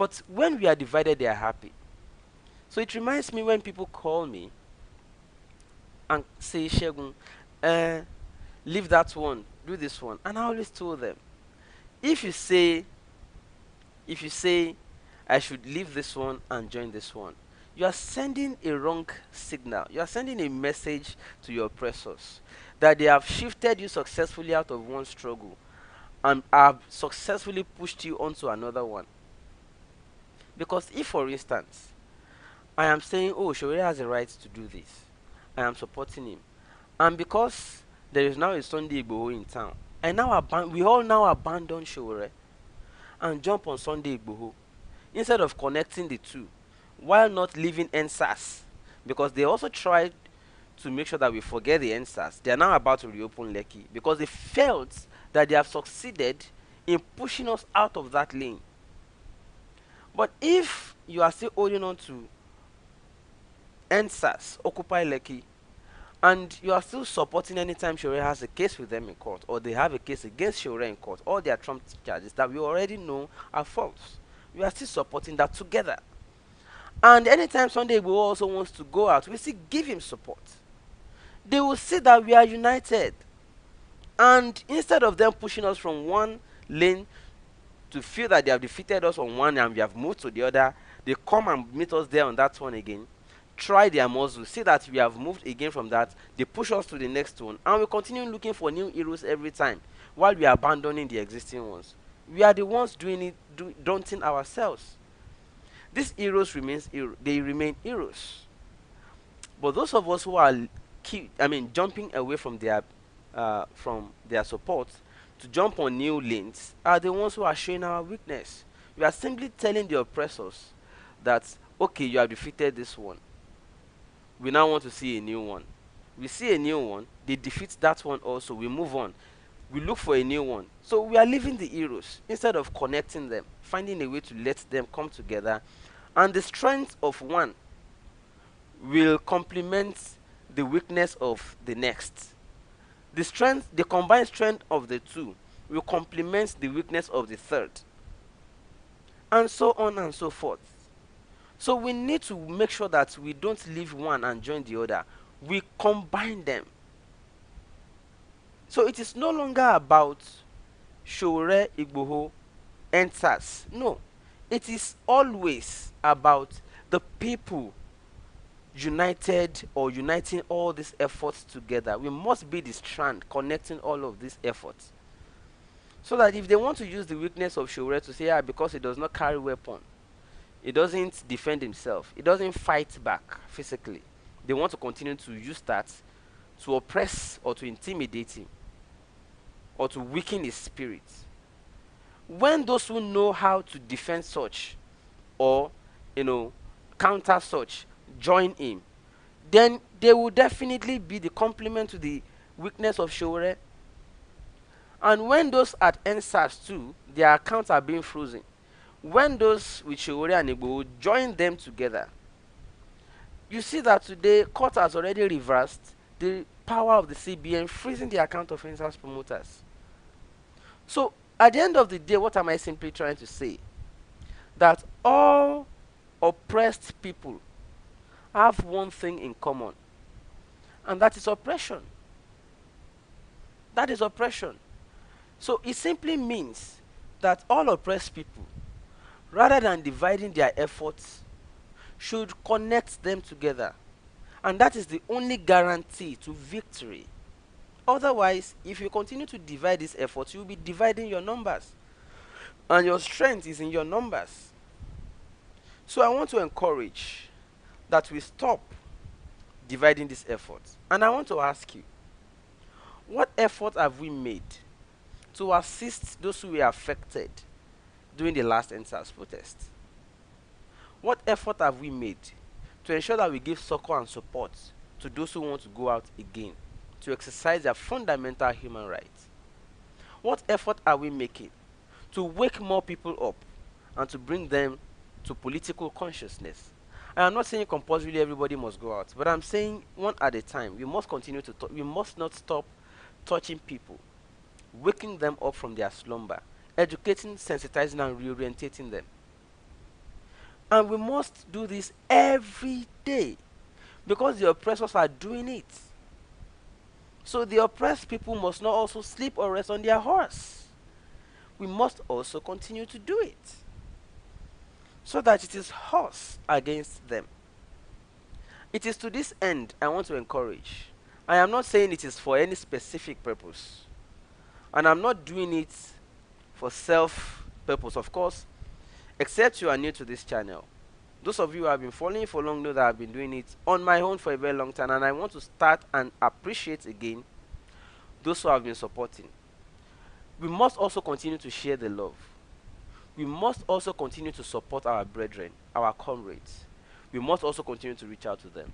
But when we are divided, they are happy. So it reminds me when people call me and say, Shegun, leave that one, do this one. And I always told them, if you say, if you say, I should leave this one and join this one, you are sending a wrong signal. You are sending a message to your oppressors that they have shifted you successfully out of one struggle and have successfully pushed you onto another one. Because if, for instance, I am saying, oh, Showore has a right to do this, I am supporting him, and because there is now a Sunday Igboho in town, we all now abandon Showore and jump on Sunday Igboho instead of connecting the two, while not leaving NSAS, because they also tried to make sure that we forget the NSAS. They are now about to reopen Lekki because they felt that they have succeeded in pushing us out of that lane. But if you are still holding on to NSAS, OccupyLekki, and you are still supporting anytime Showore has a case with them in court, or they have a case against Showore in court, all their Trump charges that we already know are false, we are still supporting that together. And anytime Sunday Igboho also wants to go out, we still give him support. They will see that we are united. And instead of them pushing us from one lane to feel that they have defeated us on one and we have moved to the other, they come and meet us there on that one again, try their muscle, see that we have moved again from that, they push us to the next one, and we continue looking for new heroes every time while we are abandoning the existing ones. We are the ones doing it, daunting ourselves. These heroes they remain heroes. But those of us who are jumping away from their support to jump on new lanes are the ones who are showing our weakness. We are simply telling the oppressors that, okay, you have defeated this one, we now want to see a new one. We see a new one, they defeat that one also, we move on, we look for a new one. So we are leaving the heroes instead of connecting them, finding a way to let them come together, and the strength of one will complement the weakness of the next. The combined strength of the two will complement the weakness of the third, and so on and so forth. So we need to make sure that we don't leave one and join the other. We combine them. So it is no longer about Showore, Igboho, and SARS. No. It is always about the people united or uniting all these efforts together. We must be the strand connecting all of these efforts. So that if they want to use the weakness of Showore to say, yeah, because he does not carry weapon, he doesn't defend himself, he doesn't fight back physically, they want to continue to use that to oppress or to intimidate him or to weaken his spirit. When those who know how to defend such or counter such join him, then they will definitely be the complement to the weakness of Showore. And when those at NSAS too, their accounts are being frozen, when those with Showore and Igboho join them together, you see that today court has already reversed the power of the CBN freezing the account of NSAS promoters. So at the end of the day, what am I simply trying to say? That all oppressed people have one thing in common, and that is oppression. That is oppression. So it simply means that all oppressed people, rather than dividing their efforts, should connect them together. And that is the only guarantee to victory. Otherwise, if you continue to divide these efforts, you will be dividing your numbers. And your strength is in your numbers. So I want to encourage that we stop dividing these efforts. And I want to ask you, what effort have we made to assist those who were affected during the last NSAS protest? What effort have we made to ensure that we give succor and support to those who want to go out again to exercise their fundamental human rights? What effort are we making to wake more people up and to bring them to political consciousness? I am not saying compulsorily everybody must go out, but I'm saying one at a time. We must continue to we must not stop touching people, waking them up from their slumber, educating, sensitizing, and reorientating them. And we must do this every day because the oppressors are doing it. So the oppressed people must not also sleep or rest on their horse. We must also continue to do it so that it is us against them. It is to this end I want to encourage. I am not saying it is for any specific purpose, and I'm not doing it for self purpose, of course, except you are new to this channel. Those of you who have been following for long know that I've been doing it on my own for a very long time, and I want to start and appreciate again those who have been supporting. We must also continue to share the love. We must also continue to support our brethren, our comrades. We must also continue to reach out to them.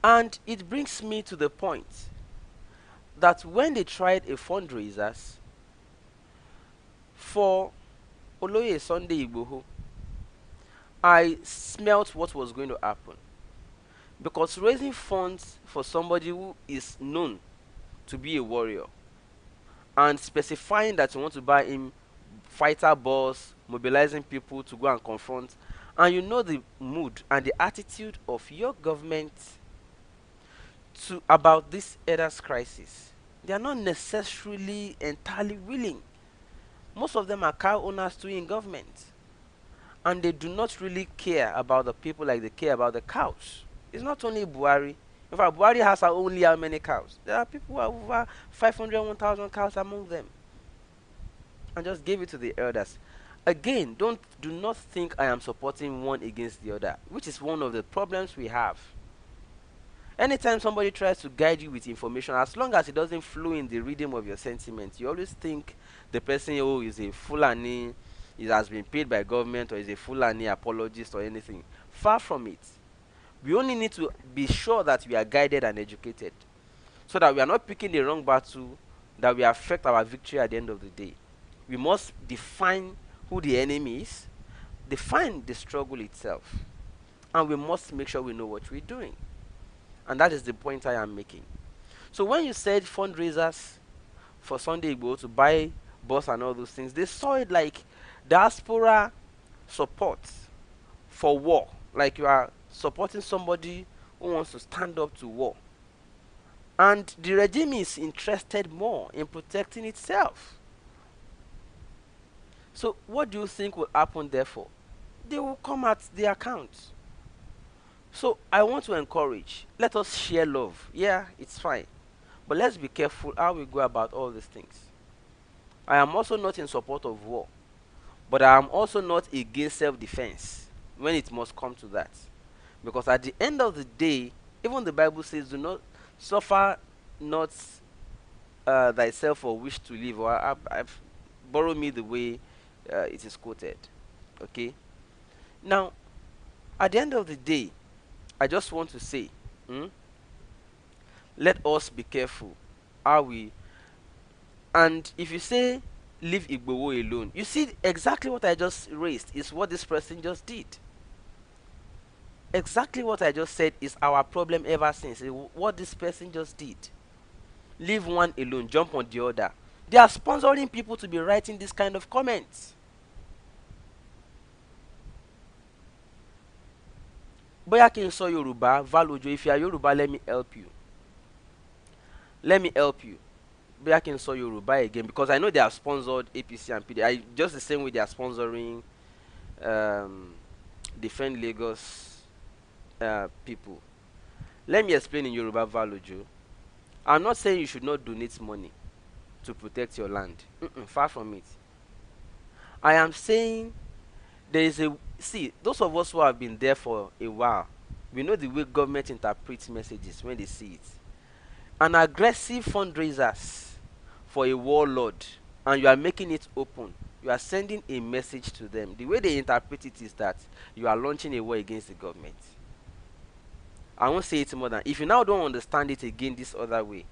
And it brings me to the point that when they tried a fundraisers for Oloye Sunday Igboho, I smelt what was going to happen. Because raising funds for somebody who is known to be a warrior and specifying that you want to buy him fighter balls, mobilizing people to go and confront, and you know the mood and the attitude of your government about this elders crisis, they are not necessarily entirely willing. Most of them are cow owners too in government, and they do not really care about the people like they care about the cows. It's not only Buhari. In fact, Buhari has only how many cows? There are people who have over 500, 1,000 cows among them, and just gave it to the elders. Again, do not think I am supporting one against the other, which is one of the problems we have. Anytime somebody tries to guide you with information, as long as it doesn't flow in the rhythm of your sentiments, you always think the person who is a Fulani, has been paid by government, or is a Fulani apologist or anything. Far from it. We only need to be sure that we are guided and educated, so that we are not picking the wrong battle that will affect our victory at the end of the day. We must define who the enemy is, define the struggle itself, and we must make sure we know what we're doing. And that is the point I am making. So when you said fundraisers for Sunday Igboho to buy bus and all those things, they saw it like diaspora support for war. Like you are supporting somebody who wants to stand up to war. And the regime is interested more in protecting itself. So what do you think will happen therefore? They will come at the account. So I want to encourage, let us share love. Yeah, it's fine. But let's be careful how we go about all these things. I am also not in support of war, but I am also not against self-defense when it must come to that. Because at the end of the day, even the Bible says, do not suffer not thyself for wish to live. Or I've borrowed me the way it is quoted. Okay? Now, at the end of the day, I just want to say, let us be careful how we. And if you say leave Igboho alone, you see exactly what I just raised is what this person just did. Exactly what I just said is our problem ever since. What this person just did. Leave one alone, jump on the other. They are sponsoring people to be writing this kind of comments. Boya kí n sọ Yoruba, Valojo, if you are Yoruba, let me help you. Let me help you. Boya kí n sọ Yoruba again, because I know they have sponsored APC and PD. Just the same way they are sponsoring DefendLagos people. Let me explain in Yoruba, Valojo. I'm not saying you should not donate money to protect your land. Far from it. I am saying there is a those of us who have been there for a while, we know the way government interprets messages when they see it. An aggressive fundraisers for a warlord, and you are making it open. You are sending a message to them. The way they interpret it is that you are launching a war against the government. I won't say it more than, if you now don't understand it again this other way,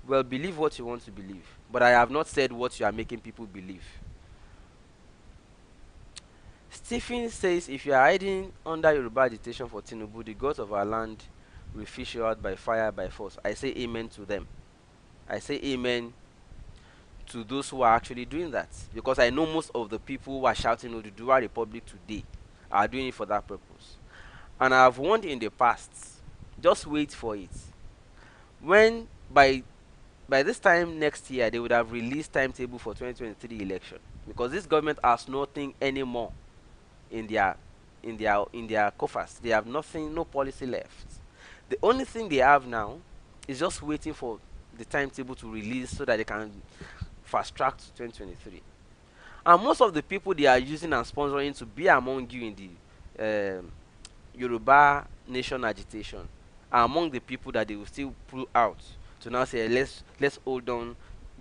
well, believe what you want to believe. But I have not said what you are making people believe. Stephen says, if you are hiding under Yoruba agitation for Tinubu, the gods of our land will fish you out by fire, by force. I say amen to them. I say amen to those who are actually doing that. Because I know most of the people who are shouting Oduduwa Republic today are doing it for that purpose. And I have warned in the past, just wait for it. When by this time next year, they would have released timetable for 2023 election, because this government has nothing anymore in their coffers. They have nothing, no policy left. The only thing they have now is just waiting for the timetable to release so that they can fast track to 2023. And most of the people they are using and sponsoring to be among you in the Yoruba nation agitation are among the people that they will still pull out to now say, let's hold on,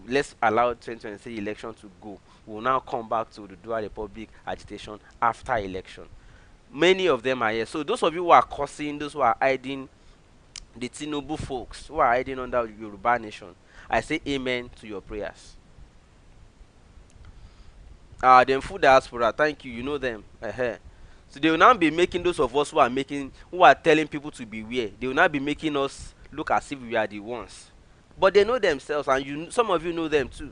let's allow 2023 election to go. We'll now come back to the Dual Republic agitation after election. Many of them are here. So those of you who are cursing, those who are hiding, the Tinubu folks who are hiding under Yoruba nation, I say amen to your prayers. Them full diaspora, thank you, you know them. So they will now be making those of us who are telling people to beware. They will now be making us look as if we are the ones. But they know themselves, and some of you know them too.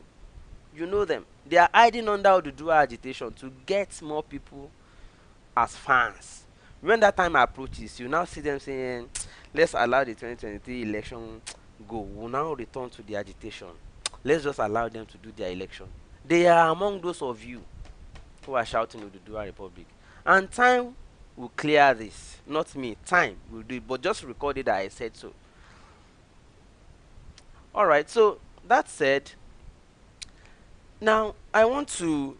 You know them. They are hiding under the dual agitation to get more people as fans. When that time approaches, you now see them saying, let's allow the 2023 election go. We'll now return to the agitation. Let's just allow them to do their election. They are among those of you who are shouting with the Dual Republic. And time will clear this. Not me. Time will do it. But just record it that I said so. Alright, so that said, now I want to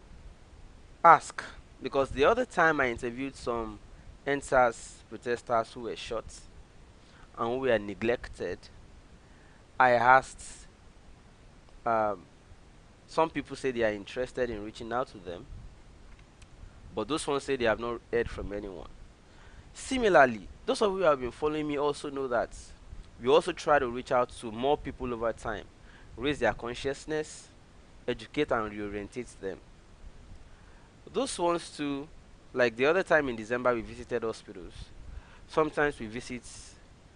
ask, because the other time I interviewed some NSAS protesters who were shot and who were neglected, I asked, some people say they are interested in reaching out to them, but those ones say they have not heard from anyone. Similarly, those of you who have been following me also know that we also try to reach out to more people over time, raise their consciousness, educate and reorientate them. Those ones too, like the other time in December we visited hospitals. Sometimes we visit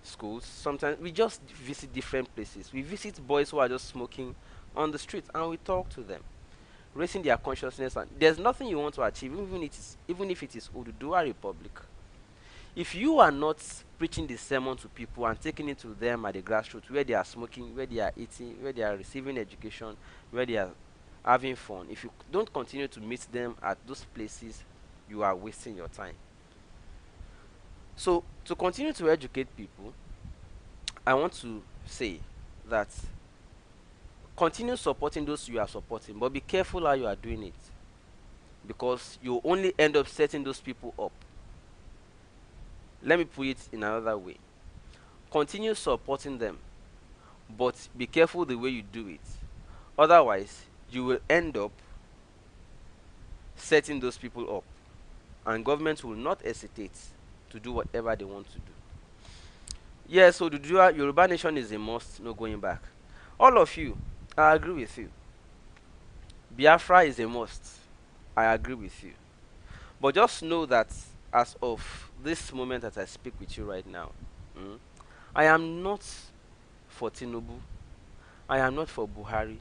schools, sometimes we just visit different places. We visit boys who are just smoking on the street and we talk to them, raising their consciousness. And there's nothing you want to achieve, even if it is Oduduwa Republic. If you are not preaching the sermon to people and taking it to them at the grassroots, where they are smoking, where they are eating, where they are receiving education, where they are having fun, if you don't continue to meet them at those places, you are wasting your time. So to continue to educate people, I want to say that continue supporting those you are supporting, but be careful how you are doing it, because you only end up setting those people up. Let me put it in another way. Continue supporting them, but be careful the way you do it. Otherwise, you will end up setting those people up, and government will not hesitate to do whatever they want to do. Yes, so the Yoruba nation is a must, no going back. All of you, I agree with you. Biafra is a must. I agree with you. But just know that as of this moment that I speak with you right now, I am not for Tinubu. I am not for Buhari.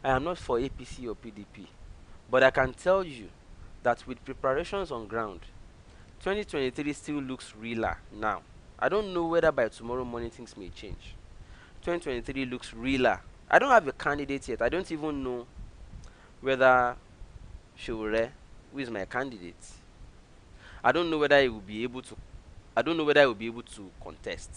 I am not for APC or PDP. But I can tell you that with preparations on ground, 2023 still looks realer now. I don't know whether by tomorrow morning things may change. 2023 looks realer. I don't have a candidate yet. I don't even know whether Showore, who is my candidate, I don't know whether he will be able to contest.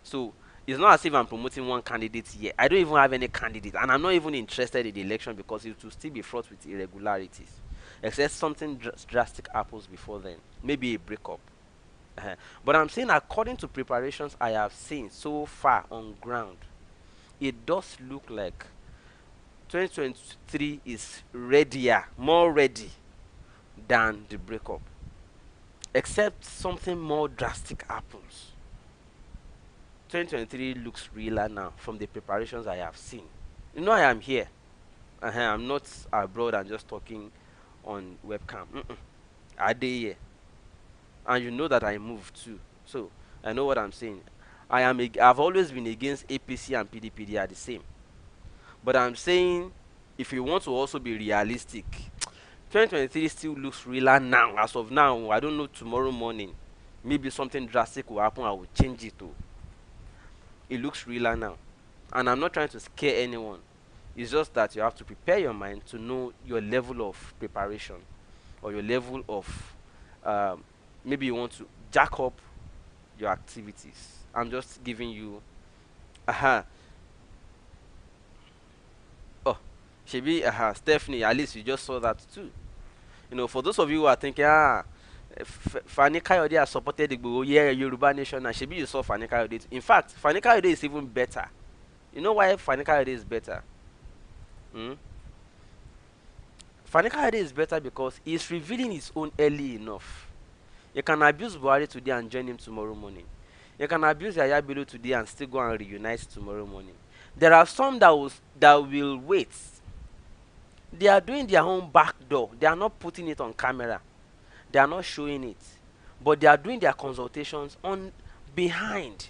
So it's not as if I'm promoting one candidate here. I don't even have any candidate, and I'm not even interested in the election because it will still be fraught with irregularities, except something drastic happens before then, maybe a breakup. But I'm saying, according to preparations I have seen so far on ground, it does look like 2023 is readier, more ready than the breakup, except something more drastic happens. 2023 looks realer now from the preparations I have seen. You know, I am here. I'm not abroad and just talking on webcam. I dey here, and you know that I moved too, so I know what I'm saying. I've always been against APC and PDP. They are the same. But I'm saying, if you want to also be realistic, 2023 still looks realer now. As of now, I don't know, tomorrow morning maybe something drastic will happen, I will change it to. It looks realer now. And I'm not trying to scare anyone. It's just that you have to prepare your mind to know your level of preparation, or your level of maybe you want to jack up your activities. I'm just giving you oh, Shebi, Stephanie, at least you just saw that too. For those of you who are thinking, Fani Kayode has supported the yeah, Yoruba nation, and Shebi, you saw Fani Kayode. In fact, Fani Kayode is even better. You know why Fani Kayode is better? Hmm? Fani Kayode is better because he's revealing his own early enough. You can abuse Buhari today and join him tomorrow morning. You can abuse Yaya Bello today and still go and reunite tomorrow morning. There are some that will wait. They are doing their own back door. They are not putting it on camera. They are not showing it. But they are doing their consultations on behind.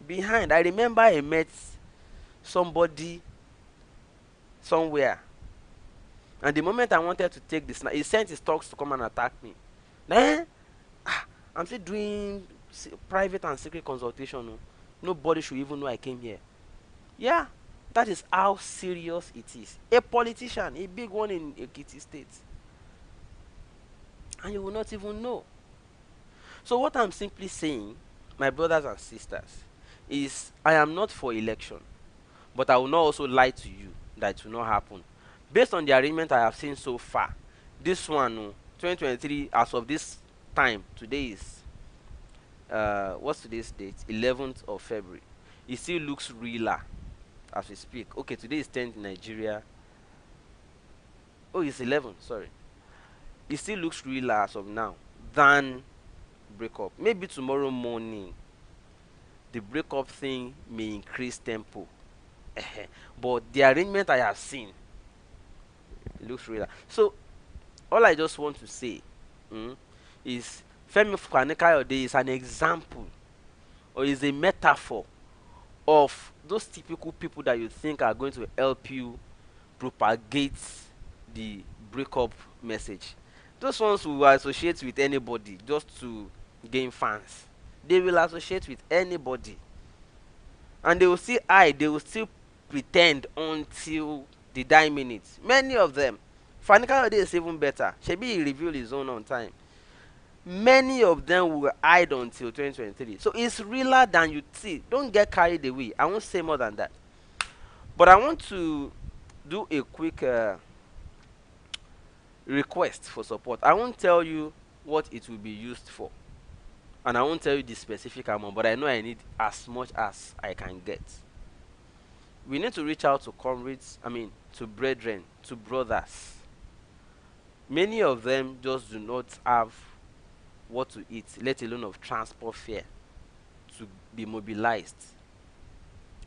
Behind. I remember I met somebody somewhere. And the moment I wanted to take this, he sent his talks to come and attack me. Then, I'm still doing private and secret consultation. No. Nobody should even know I came here. Yeah, that is how serious it is. A politician, a big one in Ekiti State. And you will not even know. So what I'm simply saying, my brothers and sisters, is I am not for election. But I will not also lie to you that it will not happen. Based on the arrangement I have seen so far, this one, 2023, as of this time, today is, what's today's date? 11th of February. It still looks realer as we speak. Okay, today is 10th in Nigeria. Oh, it's 11, sorry. It still looks realer as of now than breakup. Maybe tomorrow morning, the breakup thing may increase tempo. But the arrangement I have seen, it looks realer. So, all I just want to say is Femi Kayode is an example, or is a metaphor of those typical people that you think are going to help you propagate the breakup message. Those ones who associate with anybody just to gain fans. They will associate with anybody. And they will still pretend until the dying minutes. Many of them. Fani Kayode is even better. Shebi, he revealed his own on time. Many of them will hide until 2023. So it's realer than you see. Don't get carried away. I won't say more than that. But I want to do a quick request for support. I won't tell you what it will be used for. And I won't tell you the specific amount, but I know I need as much as I can get. We need to reach out to comrades, to brethren, to brothers. Many of them just do not have what to eat, let alone of transport fare to be mobilized,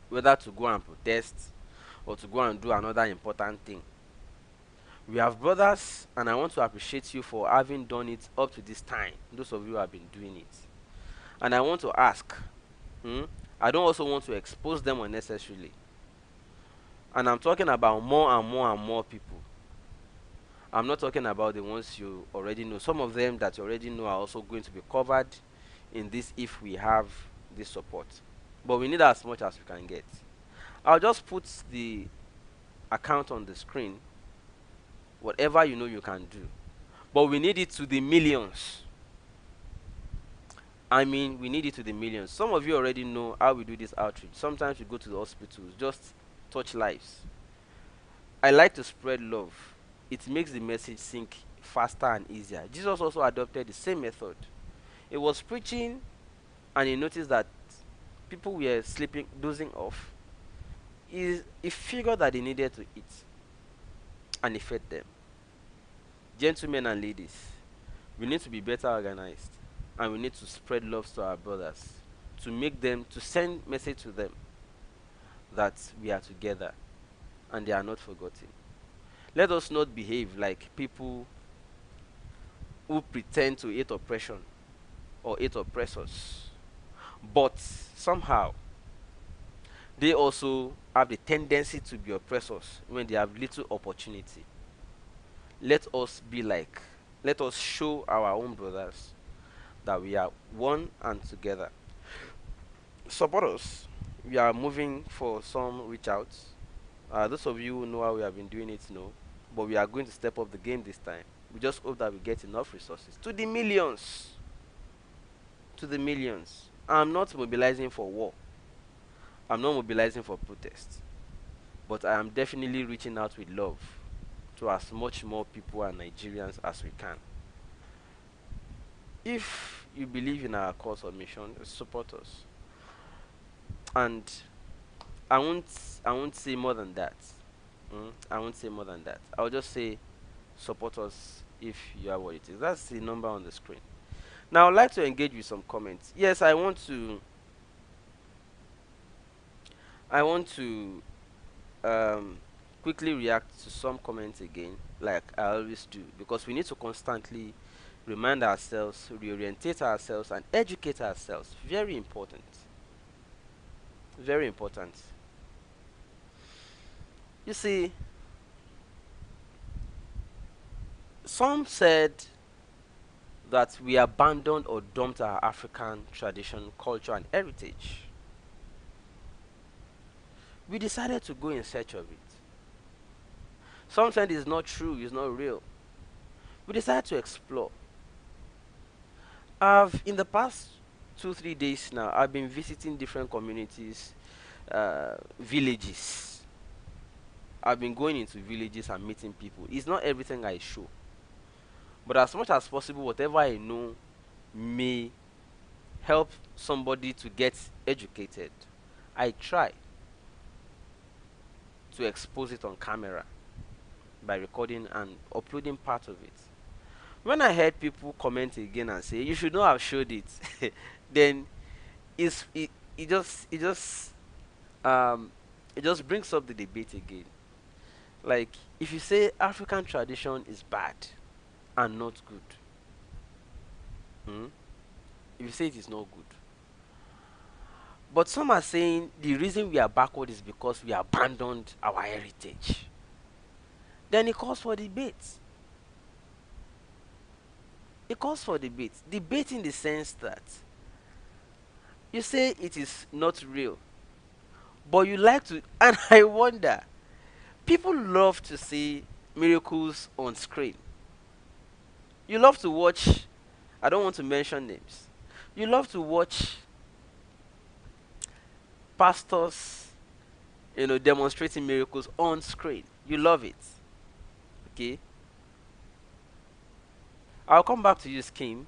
whether to go and protest or to go and do another important thing. We have brothers, and I want to appreciate you for having done it up to this time, those of you who have been doing it. And I want to ask, I don't also want to expose them unnecessarily. And I'm talking about more and more and more people. I'm not talking about the ones you already know. Some of them that you already know are also going to be covered in this if we have this support. But we need as much as we can get. I'll just put the account on the screen. Whatever you know you can do. But we need it to the millions. We need it to the millions. Some of you already know how we do this outreach. Sometimes we go to the hospitals, just touch lives. I like to spread love. It makes the message sink faster and easier. Jesus also adopted the same method. He was preaching and he noticed that people were sleeping, dozing off. He figured that they needed to eat, and he fed them. Gentlemen and ladies, we need to be better organized, and we need to spread love to our brothers, to send message to them that we are together and they are not forgotten. Let us not behave like people who pretend to hate oppression or hate oppressors, but somehow they also have the tendency to be oppressors when they have little opportunity. let us be like, let us show our own brothers that we are one and together. Support us. We are moving for some reach outs. Those of you who know how we have been doing it know, but we are going to step up the game this time. We just hope that we get enough resources to the millions. To the millions. I'm not mobilizing for war. I'm not mobilizing for protest. But I am definitely reaching out with love to as much more people and Nigerians as we can. If you believe in our cause or mission, support us. And I won't I won't say more than that. I won't say more than that. I'll just say support us if you are what it is. That's the number on the screen. Now I'd like to engage with some comments. Yes, I want to um quickly react to some comments again, like I always do, because we need to constantly remind ourselves, reorientate ourselves, and educate ourselves. Very important. Very important. You see, some said that we abandoned or dumped our African tradition, culture, and heritage. We decided to go in search of it. Some said it's not true, it's not real. We decided to explore. In the past 2 3 days now, I've been visiting different communities, villages. I've been going into villages and meeting people. It's not everything I show, but as much as possible, whatever I know may help somebody to get educated, I try to expose it on camera by recording and uploading part of it. When I heard people comment again and say you should not have showed it, then it's, um it just brings up the debate again. Like, if you say African tradition is bad and not good, hmm? If you say it is not good, but some are saying the reason we are backward is because we abandoned our heritage, then it calls for debate. It calls for debate. Debate in the sense that you say it is not real, but you like to, and I wonder, people love to see miracles on screen. You love to watch, I don't want to mention names. You love to watch pastors, demonstrating miracles on screen. You love it. Okay? I'll come back to you, Scheme.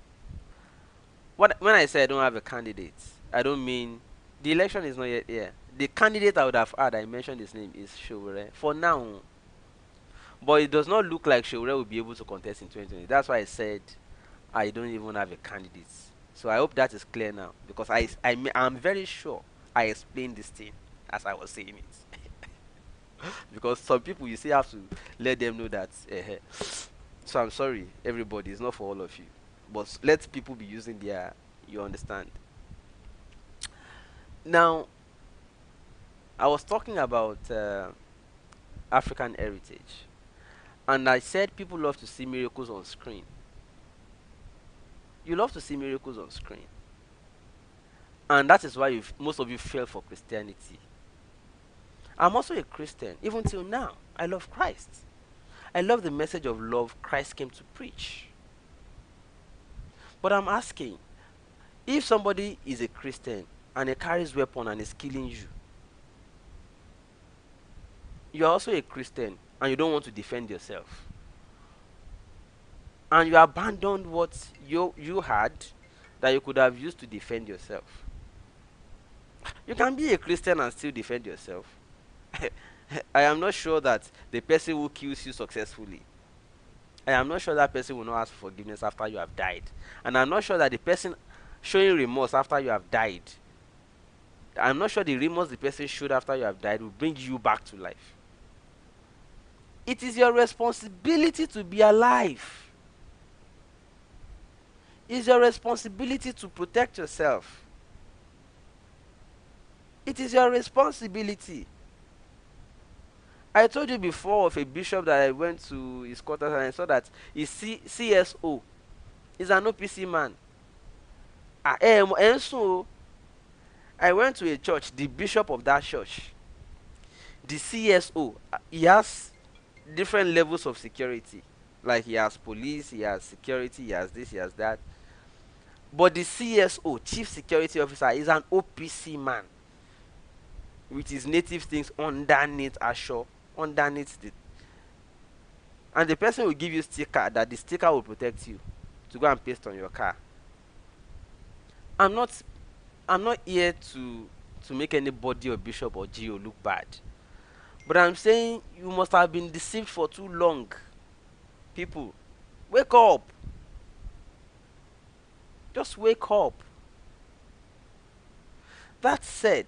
When I say I don't have a candidate, I don't mean the election is not yet here. The candidate I would have had, I mentioned his name, is Showore. For now, but it does not look like Showore will be able to contest in 2020. That's why I said I don't even have a candidate. So I hope that is clear now, because I'm very sure I explained this thing as I was saying it. Because some people, you still have to let them know that. So I'm sorry, everybody. It's not for all of you, but let people be using their. You understand? Now, I was talking about African heritage, and I said people love to see miracles on screen. You love to see miracles on screen, and that is why most of you fell for Christianity. I'm also a Christian, even till now. I love Christ. I love the message of love Christ came to preach. But I'm asking, if somebody is a Christian and he carries weapon and is killing you, you are also a Christian and you don't want to defend yourself, and you abandoned what you had that you could have used to defend yourself. You can be a Christian and still defend yourself. I am not sure that the person who kills you successfully, I am not sure that person will not ask for forgiveness after you have died. And I'm not sure that the person showing remorse after you have died, I'm not sure the remorse the person showed after you have died will bring you back to life. It is your responsibility to be alive. It's your responsibility to protect yourself. It is your responsibility. I told you before of a bishop that I went to his quarters and I saw that his CSO is an OPC man. And so I went to a church, the bishop of that church, the CSO, he has different levels of security. Like he has police, he has security, he has this, he has that. But the CSO, chief security officer, is an OPC man with his native things underneath Ashore, underneath the, and the person will give you sticker that the sticker will protect you to go and paste on your car. I'm not I'm not here to make anybody or bishop or GO look bad. But I'm saying you must have been deceived for too long. People, wake up. Just wake up. That said,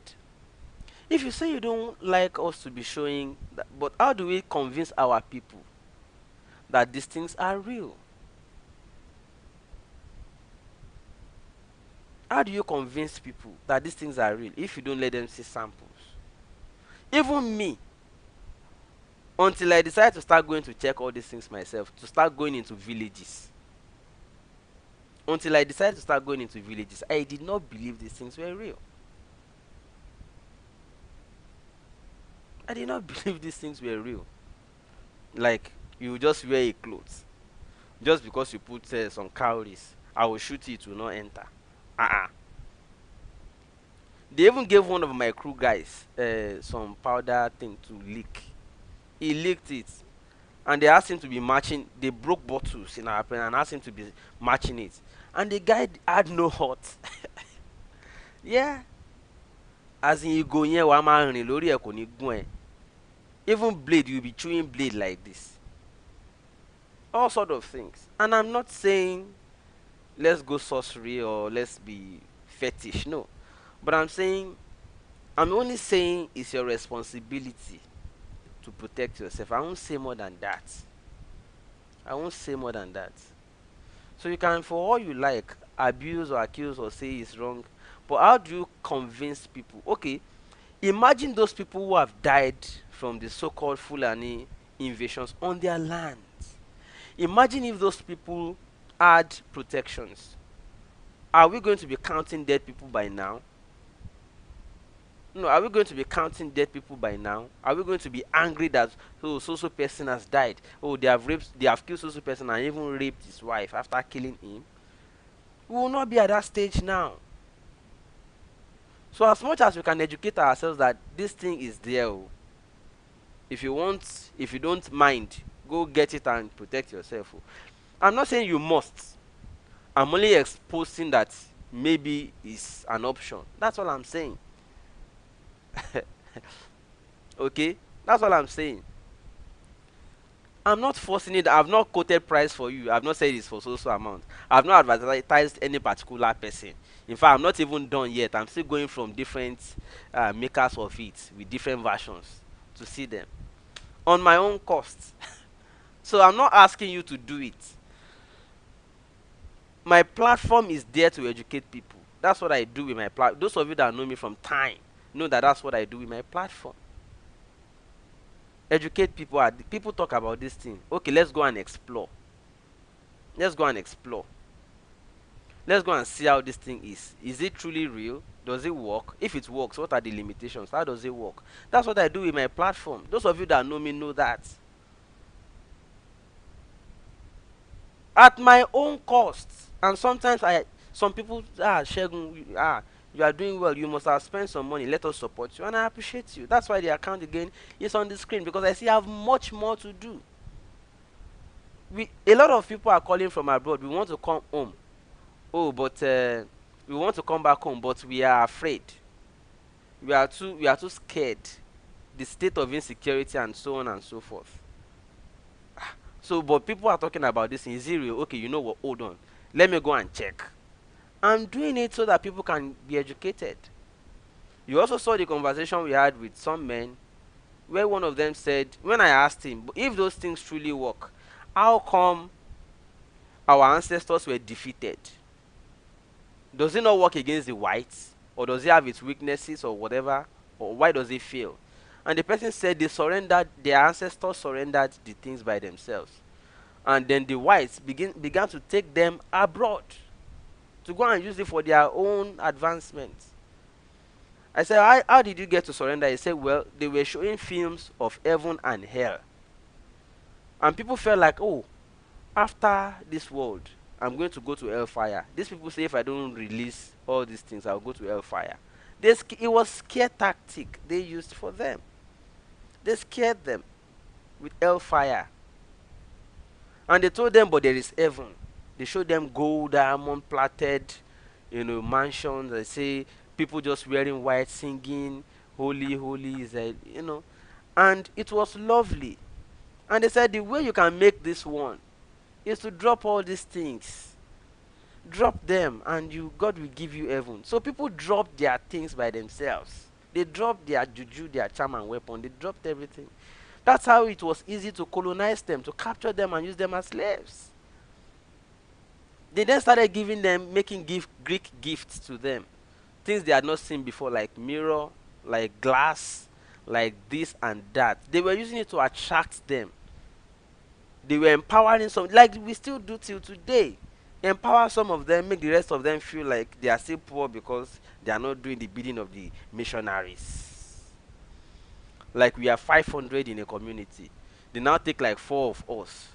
if you say you don't like us to be showing that, but how do we convince our people that these things are real? How do you convince people that these things are real if you don't let them see samples? Even me, until I decided to start going to check all these things myself, to start going into villages. Until I decided to start going into villages, I did not believe these things were real. I did not believe these things were real. Like, you just wear a clothes. Just because you put some calories, I will shoot it will not enter. They even gave one of my crew guys some powder thing to lick. He licked it. And they asked him to be matching. They broke bottles in our pen and asked him to be matching it. And the guy had no heart. Yeah. As in, you go here, even blade, you'll be chewing blade like this. All sort of things. And I'm not saying let's go sorcery or let's be fetish. No. But I'm only saying it's your responsibility to protect yourself. I won't say more than that. I won't say more than that. So you can, for all you like, abuse or accuse or say it's wrong. But how do you convince people? Okay, imagine those people who have died from the so-called Fulani invasions on their lands. Imagine if those people had protections. Are we going to be counting dead people by now? No, are we going to be counting dead people by now? Are we going to be angry that so person has died? Oh, they have killed so person and even raped his wife after killing him? We will not be at that stage now. So as much as we can educate ourselves that this thing is there, if you don't mind, go get it and protect yourself. I'm not saying you must. I'm only exposing that maybe it's an option. That's all I'm saying. Okay, that's all I'm saying. I'm not forcing it. I've not quoted price for you. I've not said it's for so amount. I've not advertised any particular person. In fact, I'm not even done yet. I'm still going from different makers of it with different versions to see them on my own cost. So I'm not asking you to do it. My platform is there to educate people. That's what I do with my platform. Those of you that know me from time know that that's what I do with my platform. Educate people. People talk about this thing. Okay, let's go and explore. Let's go and explore. Let's go and see how this thing is. Is it truly real? Does it work? If it works, what are the limitations? How does it work? That's what I do with my platform. Those of you that know me know that. At my own cost. And sometimes some people, Shegun, you are doing well, you must have spent some money, let us support you, and I appreciate you. That's why the account again is on the screen, because I see I have much more to do. A lot of people are calling from abroad. We want to come home. Oh, but we want to come back home, but we are afraid. We are too scared. The state of insecurity and so on and so forth. So, but people are talking about this in Israel. Okay, you know what? Hold on. Let me go and check. I'm doing it so that people can be educated. You also saw the conversation we had with some men, where one of them said, when I asked him, if those things truly work, how come our ancestors were defeated? Does it not work against the whites? Or does it have its weaknesses or whatever? Or why does it fail? And the person said they surrendered, their ancestors surrendered the things by themselves. And then the whites began to take them abroad to go and use it for their own advancement. I said, how did you get to surrender? He said, well, they were showing films of heaven and hell. And people felt like, oh, after this world, I'm going to go to hellfire. These people say if I don't release all these things, I'll go to hellfire. It was scare tactic they used for them. They scared them with hellfire. And they told them, but there is heaven. They showed them gold, diamond, platted, mansions. They say people just wearing white, singing, holy, holy is a, and it was lovely. And they said the way you can make this one is to drop all these things. Drop them, and God will give you heaven. So people dropped their things by themselves. They dropped their juju, their charm and weapon. They dropped everything. That's how it was easy to colonize them, to capture them and use them as slaves. They then started making Greek gifts to them. Things they had not seen before, like mirror, like glass, like this and that. They were using it to attract them. They were empowering some, like we still do till today. Empower some of them, make the rest of them feel like they are still poor because they are not doing the bidding of the missionaries. Like we are 500 in a community. They now take like 4 of us,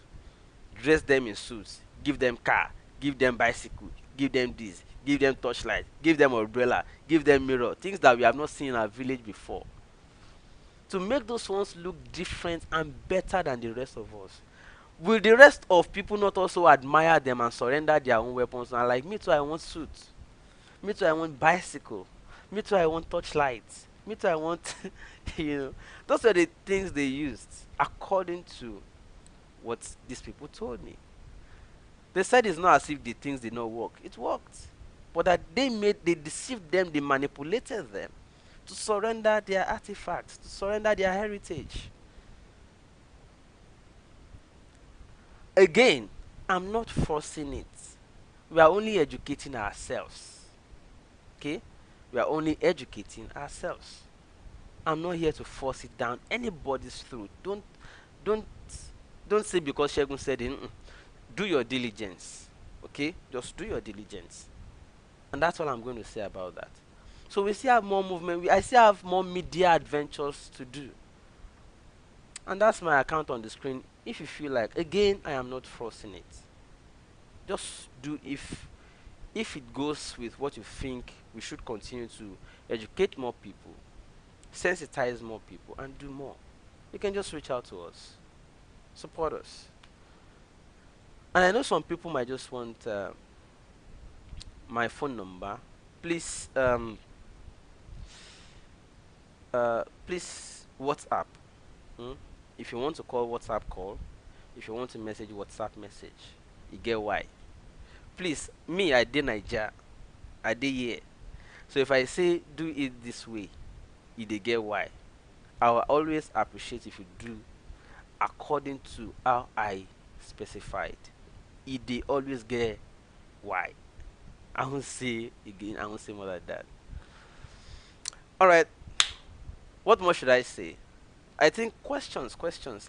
dress them in suits, give them car, give them bicycle, give them this, give them torchlight, give them umbrella, give them mirror, things that we have not seen in our village before. To make those ones look different and better than the rest of us. Will the rest of people not also admire them and surrender their own weapons and like, me too, I want suit. Me too, I want bicycle. Me too, I want torchlight. Me too, I want, Those are the things they used according to what these people told me. They said it's not as if the things did not work. It worked. But that they deceived them, they manipulated them to surrender their artifacts, to surrender their heritage. Again, I'm not forcing it. We are only educating ourselves. Okay? We are only educating ourselves. I'm not here to force it down anybody's throat. Don't say because Shegun said it. Do your diligence. Okay? Just do your diligence. And that's all I'm going to say about that. So we still have more movement. I still have more media adventures to do. And that's my account on the screen. If you feel like, again, I am not forcing it. Just do if it goes with what you think, we should continue to educate more people, sensitize more people, and do more. You can just reach out to us. Support us. And I know some people might just want my phone number. Please, please WhatsApp. If you want to call, WhatsApp call. If you want to message, WhatsApp message. You get why. Please, me, I did Niger. I did here. So if I say do it this way, you dey get why. I will always appreciate if you do according to how I specified. It dey always get why. I won't say again, I won't say more like that. Alright. What more should I say? I think questions.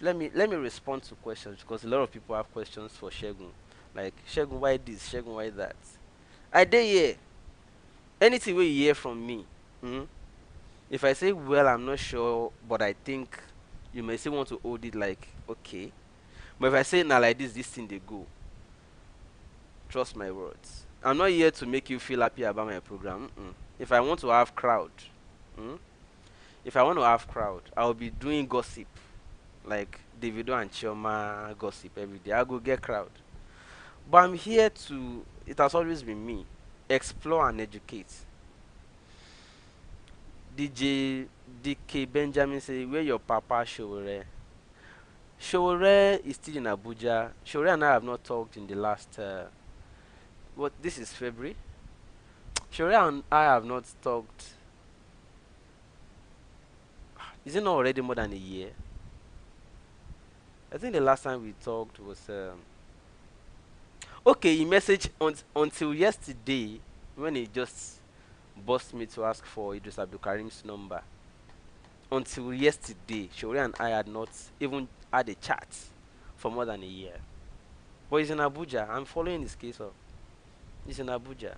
Let me respond to questions because a lot of people have questions for Shegun. Like, Shegun, why this? Shegun, why that? I did hear anything where you hear from me. If I say, well, I'm not sure, but I think you may still want to hold it like, okay. But if I say, now like this thing they go. Trust my words. I'm not here to make you feel happy about my program. If I want to have crowd, if I want to have crowd, I'll be doing gossip, like Davido and Chioma gossip every day. I'll go get crowd. But I'm here to, it has always been me, explore and educate. DJ DK Benjamin say, where your papa Showore? Showore is still in Abuja. Showore and I have not talked in the last, this is February? Showore and I have not talked. Is it not already more than a year? I think the last time we talked was okay, he messaged until yesterday when he just bust me to ask for Idris Abdulkarim's number. until yesterday, Shore and I had not even had a chat for more than a year. But he's in Abuja. I'm following his case up. He's in Abuja.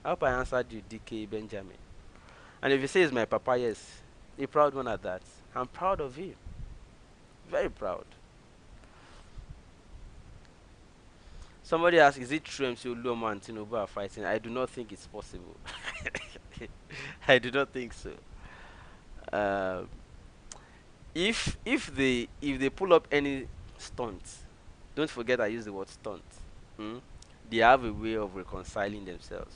I hope I answered you, DK Benjamin. And if you say he's my papa, yes, a proud one at that. I'm proud of him. Very proud. Somebody asked, is it true MC Oluomo and Tinubu are fighting? I do not think it's possible. I do not think so. Uh, if they pull up any stunt, don't forget I use the word stunt. Hmm? They have a way of reconciling themselves.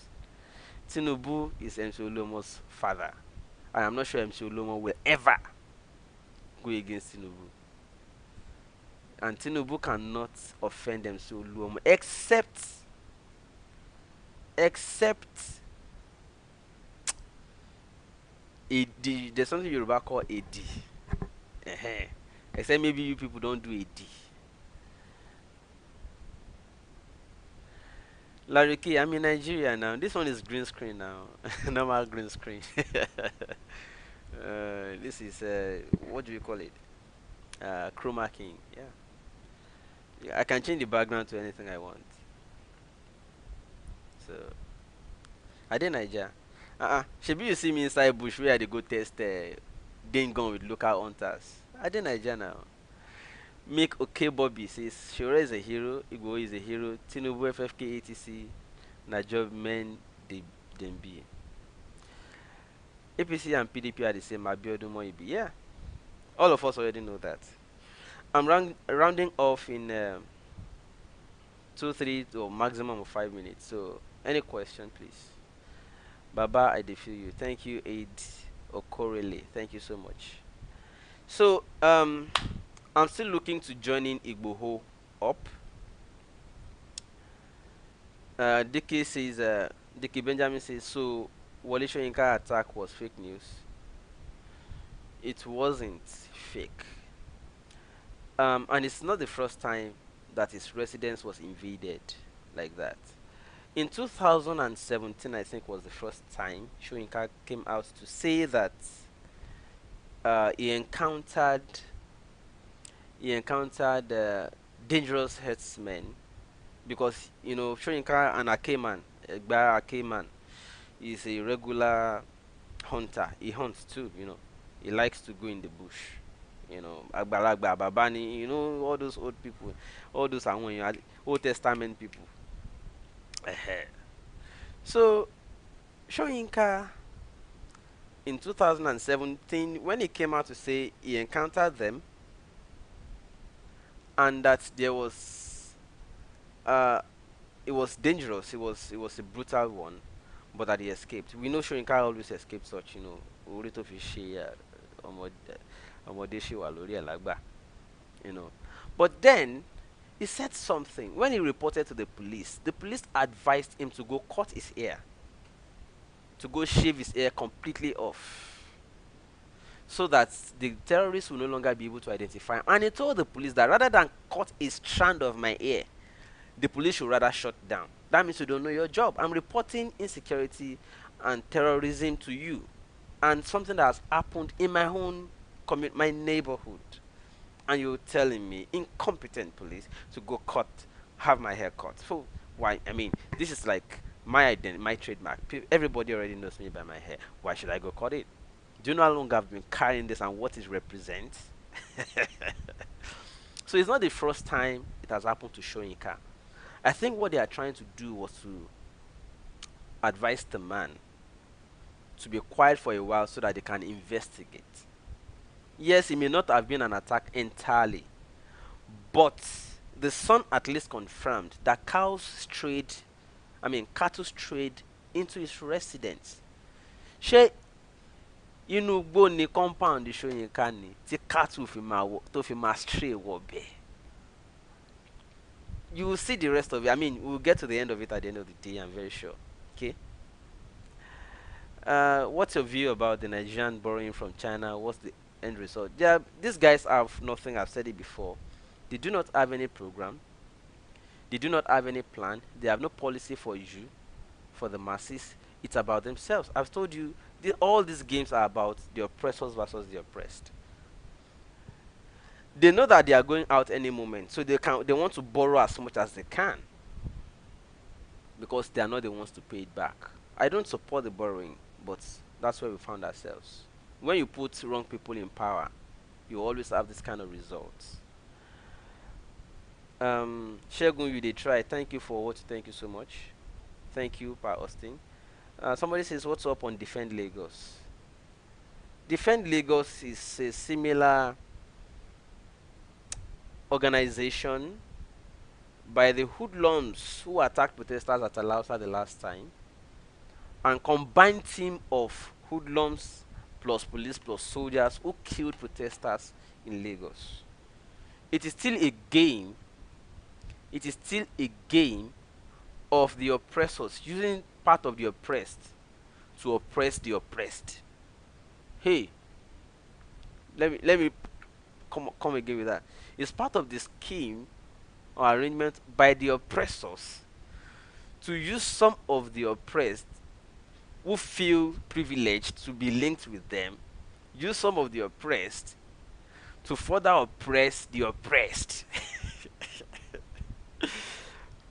Tinubu is MC Oluomo's father. I am not sure MC Oluomo will ever go against Tinubu. And Tinubu cannot offend MC Oluomo except AD. There's something Yoruba call AD. Except maybe you people don't do AD. Larry K, I'm in Nigeria now. This one is green screen now. Normal green screen. This is what do you call it? Chroma keying. Yeah. Yeah, I can change the background to anything I want. So I did Nigeria. Should you see me inside bush where they go test game gun with local hunters. I did Nigeria now. Make okay Bobby says Shore is a hero, Igbo is a hero, Tinubu FFK ATC, Najob men they be. APC and PDP are the same, Abiodun Moibi. Yeah. All of us already know that. I'm rounding off in 2, 3 or maximum of 5 minutes. So any question please. Baba, I defeat you. Thank you, Aid Okorele. Thank you so much. So I'm still looking to joining Igboho up. Dicky says, Dicky Benjamin says, so Wole Soyinka attack was fake news. It wasn't fake. And it's not the first time that his residence was invaded like that. In 2017, I think was the first time Soyinka came out to say that he encountered dangerous herdsmen because Soyinka and Egba Akeman is a regular hunter. He hunts too. He likes to go in the bush. Agbalagba Babani, all those old people, all those Old Testament people. So Soyinka in 2017, when he came out to say he encountered them and that there was it was dangerous, it was a brutal one, but that he escaped. We know Soyinka always escaped such, orí tó fi ṣe ọmọdé ṣì wà lórí ẹ̀ lágbà, But then he said something. When he reported to the police advised him to go cut his hair, to go shave his hair completely off, so that the terrorists will no longer be able to identify him. And he told the police that rather than cut a strand of my hair, the police should rather shut down. That means you don't know your job. I'm reporting insecurity and terrorism to you, and something that has happened in my own my neighborhood, and you're telling me, incompetent police, to go have my hair cut. So why? I mean, this is like my identity, my trademark. Everybody already knows me by my hair. Why should I go cut it? Do you know how long I've been carrying this and what it represents? So it's not the first time it has happened to Soyinka. I think what they are trying to do was to advise the man to be quiet for a while so that they can investigate. Yes, it may not have been an attack entirely, but the son at least confirmed that cattle strayed into his residence. Inú gbó ni compound Soyinka ni tí cattle tó fi máa stray wọ̀ bẹ́ẹ̀. You will see the rest of it. I mean, we'll get to the end of it at the end of the day, I'm very sure. Okay. What's your view about the Nigerian borrowing from China? What's the end result? These guys have nothing. I've said it before. They do not have any program. They do not have any plan. They have no policy for you, for the masses. It's about themselves. I've told you All these games are about the oppressors versus the oppressed. They know that they are going out any moment, so they want to borrow as much as they can because they are not the ones to pay it back. I don't support the borrowing, but that's where we found ourselves. When you put wrong people in power, you always have this kind of results. Shegun, you did try. Thank you for what. Thank you so much. Thank you, Pa Austin. Somebody says, "What's up on Defend Lagos?" Defend Lagos is a similar organization by the hoodlums who attacked protesters at Alausa the last time, and combined team of hoodlums plus police plus soldiers who killed protesters in Lagos. It is still a game. It is still a game of the oppressors using part of the oppressed to oppress the oppressed. Hey, let me come again with that. It's part of the scheme or arrangement by the oppressors to use some of the oppressed who feel privileged to be linked with them, use some of the oppressed to further oppress the oppressed.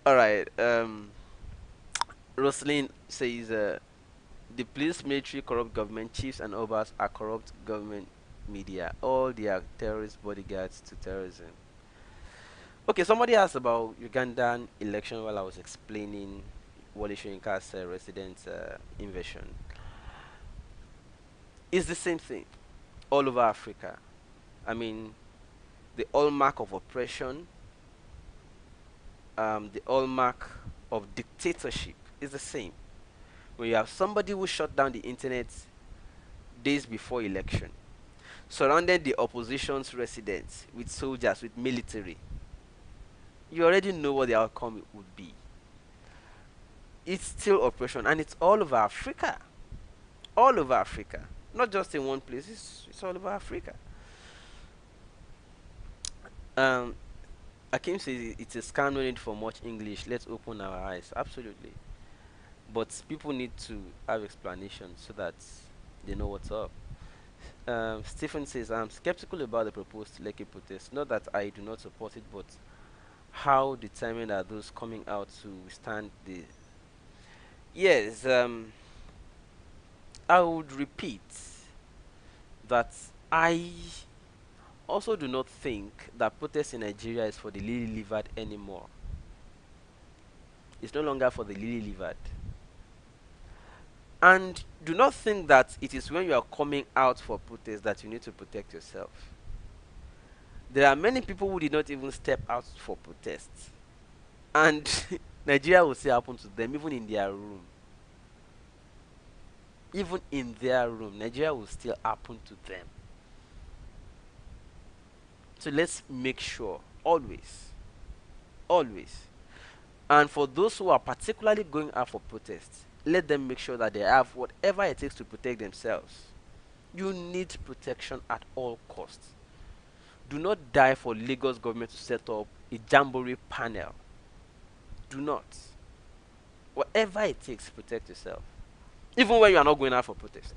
All right. Roslyn says the police, military, corrupt government, chiefs and obas are corrupt government media. All they are terrorist bodyguards to terrorism. Okay, somebody asked about Ugandan election while I was explaining Wole Soyinka's resident invasion. It's the same thing all over Africa. I mean, the hallmark of oppression, the hallmark of dictatorship is the same. When you have somebody who shut down the internet days before election, surrounded the opposition's residents with soldiers, with military, you already know what the outcome would be. It's still oppression, and it's all over Africa. All over Africa. Not just in one place, it's all over Africa. Akim says it's a scam, no need for much English. Let's open our eyes. Absolutely. But people need to have explanations so that they know what's up. Stephen says, I'm skeptical about the proposed Lekki protest. Not that I do not support it, but how determined are those coming out to withstand the... Yes, I would repeat that I also do not think that protest in Nigeria is for the lily-livered anymore. It's no longer for the lily-livered. And do not think that it is when you are coming out for protest that you need to protect yourself. There are many people who did not even step out for protests. And Nigeria will still happen to them, even in their room. Even in their room, Nigeria will still happen to them. So let's make sure, always, and for those who are particularly going out for protests, let them make sure that they have whatever it takes to protect themselves. You need protection at all costs. Do not die for Lagos government to set up a jamboree panel. Do not. Whatever it takes, protect yourself. Even when you are not going out for protest.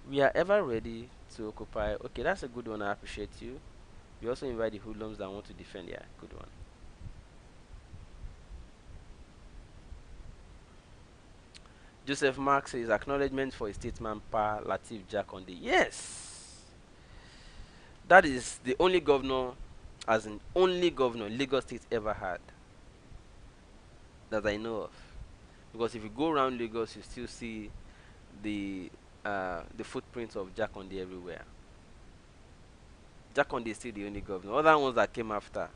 We are ever ready to occupy. Okay, that's a good one. I appreciate you. We also invite the hoodlums that want to defend. Yeah, good one. Joseph Mark says acknowledgement for his statesman Pa Latif Jakonde. Yes, that is the only governor, as in only governor Lagos State ever had that I know of. Because if you go around Lagos, you still see the footprints of Jakonde everywhere. Jakonde is still the only governor. Other ones that came after,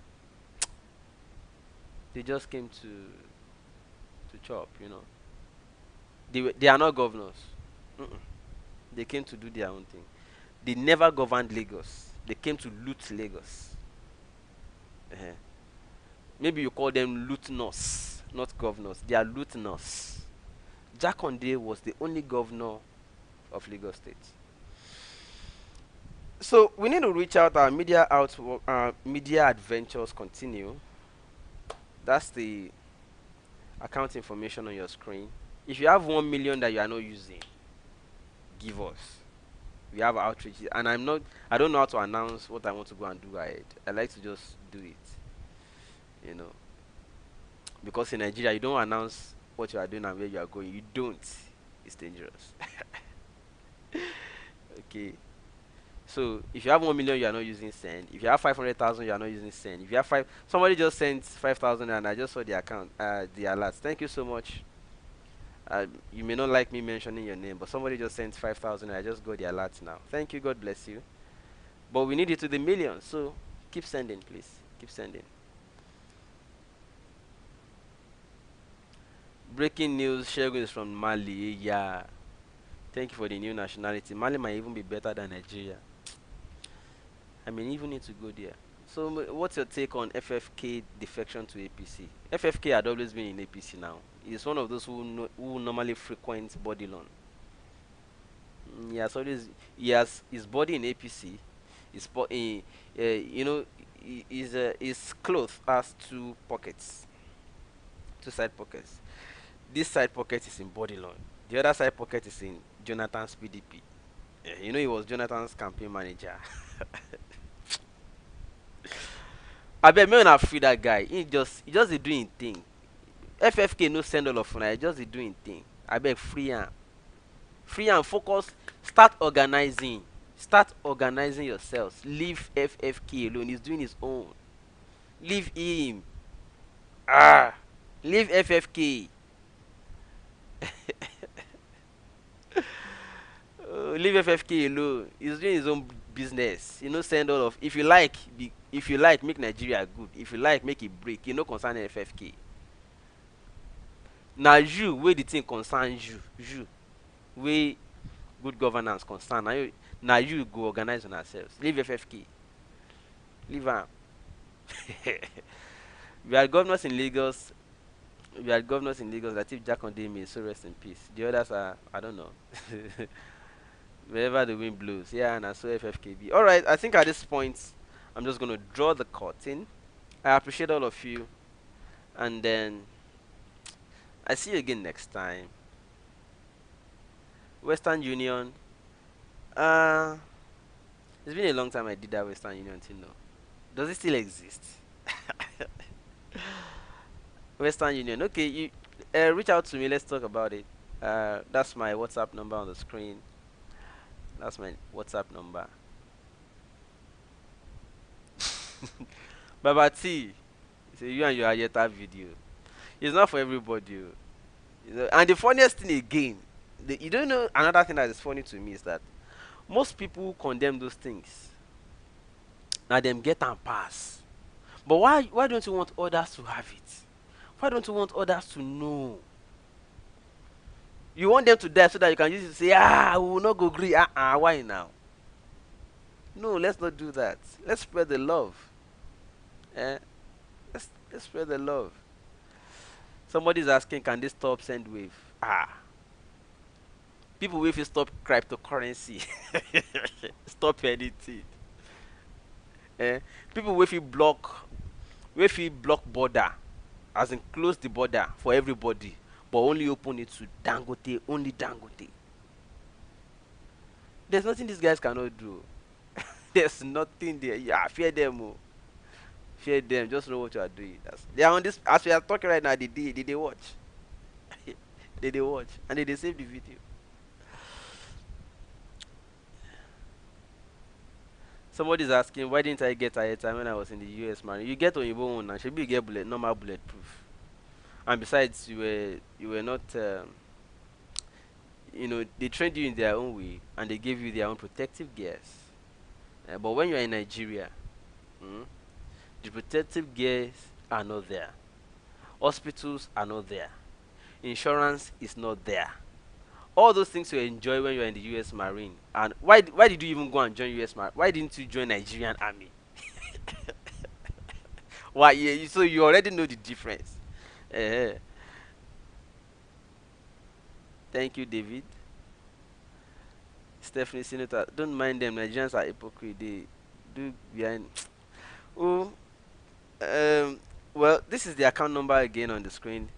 they just came to chop, you know. They are not governors. They came to do their own thing. They never governed Lagos. They came to loot Lagos. Maybe you call them lootners, not governors. They are lootners. Jakonde was the only governor of Lagos State. So we need to reach out. Our media adventures continue. That's the account information on your screen. If you have 1 million that you are not using, give us. We have outreach, and I don't know how to announce what I want to go and do ahead. I like to just do it, you know, because in Nigeria you don't announce what you are doing and where you are going. You don't. It's dangerous. Okay. So if you have 1 million, you are not using send. If you have 500,000, you are not using send. If you have somebody just sent 5,000 and I just saw the account, the alert. Thank you so much. You may not like me mentioning your name, but somebody just sent 5,000 and I just got the alert now. Thank you. God bless you. But we need it to the millions, so keep sending, please. Keep sending. Breaking news: Shegun is from Mali. Yeah. Thank you for the new nationality. Mali might even be better than Nigeria. I mean, even need to go there. So, what's your take on FFK defection to APC? FFK had always been in APC now. He's one of those who normally frequents body loan. He has his body in APC. You know, his clothes has two pockets, two side pockets. This side pocket is in body loan. The other side pocket is in Jonathan's PDP. You know, he was Jonathan's campaign manager. I bet me not free that guy. He just a doing thing. FFK no send all of una. He just a doing thing. I beg free and focus. Start organizing. Start organizing yourselves. Leave FFK alone. He's doing his own. Leave him. Leave FFK. Leave FFK alone. He's doing his own business. You know, send all of. If you like, make Nigeria good. If you like, make it break. You know, concern FFK. Now you, where the thing concerns you, where good governance concern. Now you go organize on ourselves. Leave FFK. Leave him. We are governors in Lagos. We are governors in Lagos. Latif Jakande may so rest in peace. The others are, I don't know. Wherever the wind blows. Yeah, and I saw FFKB. Alright, I think at this point, I'm just going to draw the curtain. I appreciate all of you. And then, I see you again next time. Western Union. It's been a long time I did that Western Union thing now. Does it still exist? Western Union. Okay, you reach out to me. Let's talk about it. That's my WhatsApp number on the screen. That's my WhatsApp number. Baba T, so you and your Ayeta video. It's not for everybody. You know, and the funniest thing again, you don't know another thing that is funny to me is that most people condemn those things. Now them get and pass. But why don't you want others to have it? Why don't you want others to know? You want them to die so that you can use it to say, we will not go agree. Why now? No, let's not do that. Let's spread the love. Let's spread the love. Somebody's asking, can they stop Sendwave? People will stop cryptocurrency. Stop anything. People will block border, as in close the border for everybody, but only open it to Dangote, only Dangote. There's nothing these guys cannot do. There's nothing there. Yeah, fear them. Fear them. Just know what you are doing. They are on this. As we are talking right now, did they watch? Did they watch? And did they save the video? Somebody's asking, why didn't I get a time when I was in the US, man? You get on your own and should you get normal bulletproof. And besides, you were not, they trained you in their own way and they gave you their own protective gears. But when you're in Nigeria, the protective gears are not there. Hospitals are not there. Insurance is not there. All those things you enjoy when you're in the US Marine. And why did you even go and join US Marine? Why didn't you join Nigerian Army? Why? Yeah, so you already know the difference. Thank you, David. Stephanie Senator, don't mind them. Nigerians are hypocrite. They do behind. Oh, well, this is the account number again on the screen.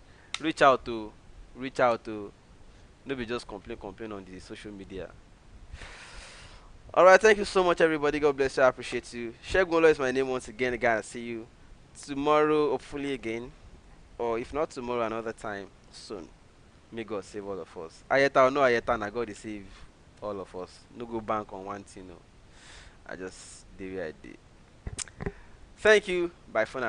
reach out to reach out to no be just complain on the social media. All right, thank you so much, everybody. God bless you. I appreciate you. Shegolo is my name once again. Guys, see you tomorrow, hopefully again, or if not tomorrow, another time soon. May God save all of us. Ayeta or no Ayeta, na God dey save all of us. No go bank on one thing. No, I just do what I did. Thank you. Bye for now.